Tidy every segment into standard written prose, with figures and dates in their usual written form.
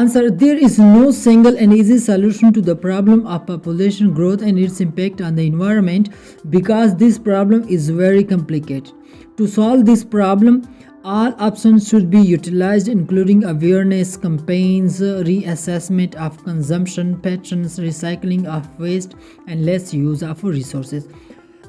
Answer: There is no single and easy solution to the problem of population growth and its impact on the environment because this problem is very complicated. To solve this problem, all options should be utilized, including awareness campaigns, reassessment of consumption patterns, recycling of waste, and less use of resources.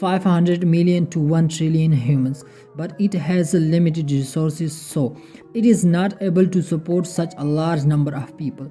500 million to 1 trillion humans, but it has limited resources, so it is not able to support such a large number of people.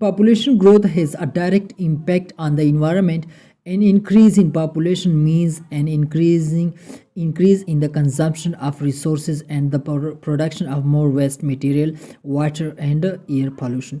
Population growth has a direct impact on the environment. An increase in population means an increase in the consumption of resources and the production of more waste material, water and air pollution.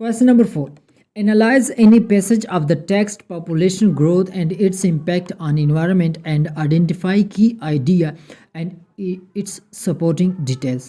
Question number 4. Analyze any passage of the text population growth and its impact on environment and identify key idea and its supporting details.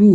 2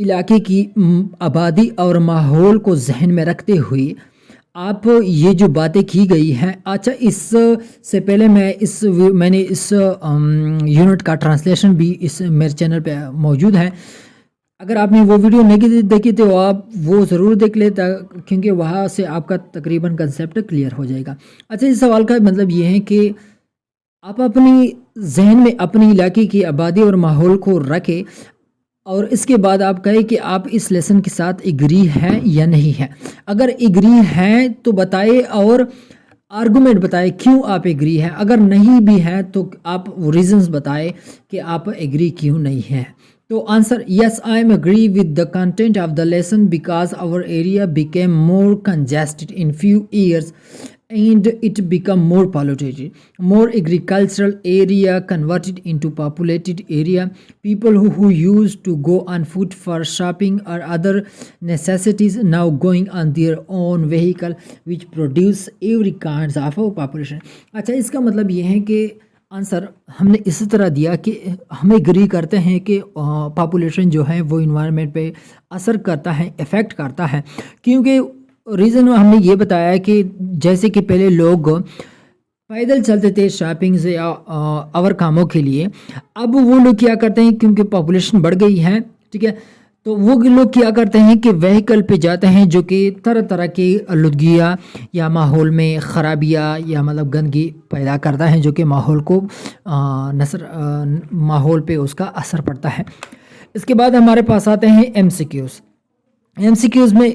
علاقے کی آبادی اور ماحول کو ذہن میں رکھتے ہوئے آپ یہ جو باتیں کی گئی ہیں. اچھا اس سے پہلے میں نے اس یونٹ کا ٹرانسلیشن بھی اس میرے چینل پہ موجود ہے. اگر آپ نے وہ ویڈیو نہیں دیکھی تو آپ وہ ضرور دیکھ لیں کیونکہ وہاں سے آپ کا تقریباً کنسیپٹ کلیئر ہو جائے گا. اچھا اس سوال کا مطلب یہ ہے کہ آپ اپنی ذہن میں اپنی علاقے کی آبادی اور ماحول کو رکھیں اور اس کے بعد آپ کہیں کہ آپ اس لیسن کے ساتھ ایگری ہیں یا نہیں ہیں. اگر ایگری ہیں تو بتائے اور آرگومنٹ بتائے کیوں آپ ایگری ہیں. اگر نہیں بھی ہیں تو آپ ریزنز بتائے کہ آپ ایگری کیوں نہیں ہیں. تو answer yes I am agree with the content of the lesson because our area become more congested in few years and it become more polluted, more agricultural area converted into populated area. People who used to go on foot for shopping or other necessities now going on their own vehicle which produce every kinds of population. اچھا اس کا مطلب یہ ہے کہ answer ہم نے اسی طرح دیا کہ ہم ایگری کرتے ہیں کہ پاپولیشن جو ہے وہ انوائرمنٹ پہ اثر کرتا ہے، افیکٹ کرتا ہے. کیونکہ ریزن ہم نے یہ بتایا کہ جیسے کہ پہلے لوگ پیدل چلتے تھے شاپنگ سے یا اور کاموں کے لیے، اب وہ لوگ کیا کرتے ہیں کیونکہ پاپولیشن بڑھ گئی ہے، ٹھیک ہے، تو وہ لوگ کیا کرتے ہیں کہ وہیکل پہ جاتے ہیں جو کہ طرح طرح کی آلودگیاں یا ماحول میں خرابیاں یا مطلب گندگی پیدا کرتا ہے جو کہ ماحول کو ماحول پہ اس کا اثر پڑتا ہے. اس کے بعد ہمارے پاس آتے ہیں M C Qs. M C Qs میں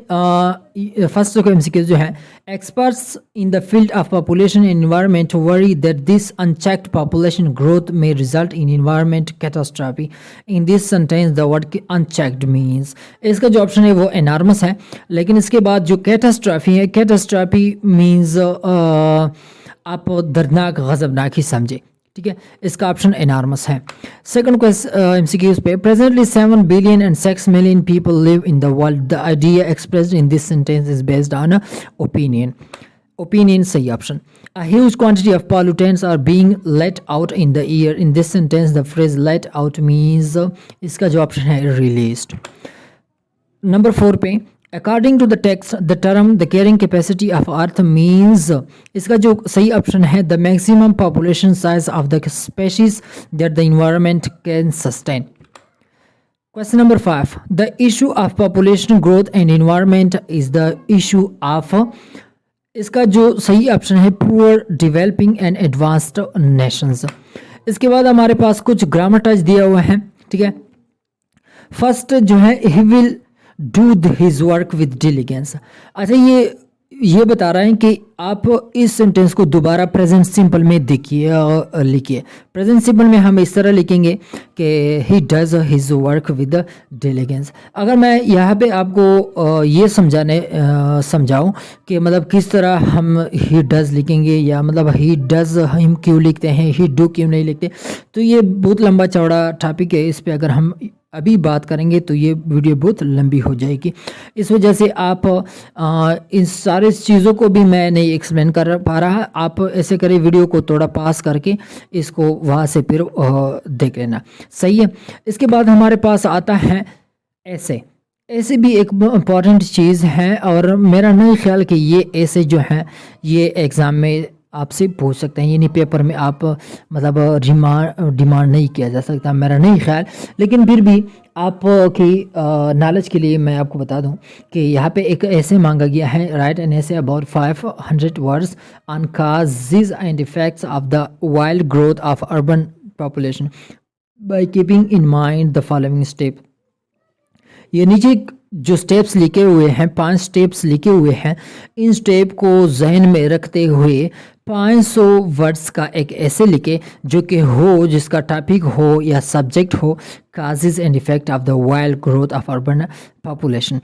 فرسٹ کو ایم سی کیوز جو ہے experts in the field of population and environment worry that this unchecked population growth میں result in environment catastrophe. In this sentence the word unchecked means, اس کا جو option ہے وہ انارمس ہے، لیکن اس کے بعد جو کیٹاسٹرافی ہے، کیٹاسٹرافی مینز آپ دردناک غضبناک ہی سمجھے، ٹھیک ہے، اس کا آپشن انارمس ہے. سیکنڈ ایم سی کیوز پہ presently 7 billion and 6 million people live in the world. The idea expressed in this sentence is based on opinion صحیح option. A huge quantity of pollutants are being let out in the air. In this sentence the phrase let out means اس کا جو option ہے released. Number 4 پہ according to the text the term the carrying capacity of earth means اس کا جو صحیح option ہے the maximum population size of the species that the environment can sustain. Question number 5 the issue of population growth and environment is the issue of اس کا جو صحیح option ہے poor developing and advanced nations. اس کے بعد ہمارے پاس کچھ grammar touch دیا ہوا ہے، ٹھیک ہے. فرسٹ جو ہے he will do his work with diligence. اچھا یہ بتا رہا ہے کہ آپ اس سینٹینس کو دوبارہ پریزنٹ سمپل میں لکھیے. پریزنٹ سمپل میں ہم اس طرح لکھیں گے کہ he does his work with diligence. اگر میں یہاں پہ آپ کو یہ سمجھاؤں کہ مطلب کس طرح ہم he does لکھیں گے یا مطلب he does ہم کیوں لکھتے ہیں، he do کیوں نہیں لکھتے، تو یہ بہت لمبا چوڑا ٹاپک ہے. اس پہ اگر ہم ابھی بات کریں گے تو یہ ویڈیو بہت لمبی ہو جائے گی. اس وجہ سے آپ ان سارے چیزوں کو بھی میں نہیں ایکسپلین کر پا رہا. آپ ایسے کریں ویڈیو کو تھوڑا پاس کر کے اس کو وہاں سے پھر دیکھ لینا، صحیح ہے. اس کے بعد ہمارے پاس آتا ہے ایسے بھی ایک امپورٹنٹ چیز ہے اور میرا نہیں خیال کہ یہ ایسے جو ہیں یہ ایگزام میں آپ سے پوچھ سکتے ہیں، یعنی پیپر میں آپ مطلب ڈیمانڈ نہیں کیا جا سکتا میرا نہیں خیال. لیکن پھر بھی آپ کی نالج کے لیے میں آپ کو بتا دوں کہ یہاں پہ ایک ایسے مانگا گیا ہے رائٹ این ایسے about 500 words on causes and effects of the wild growth of urban population by keeping in mind the following step. یہ نیچے جو سٹیپس لکھے ہوئے ہیں 5 سٹیپس لکھے ہوئے ہیں، ان سٹیپ کو ذہن میں رکھتے ہوئے 500 ورڈز کا ایک ایسے لکھے جو کہ ہو جس کا ٹاپک ہو یا سبجیکٹ ہو causes and effect of the wild growth of urban population.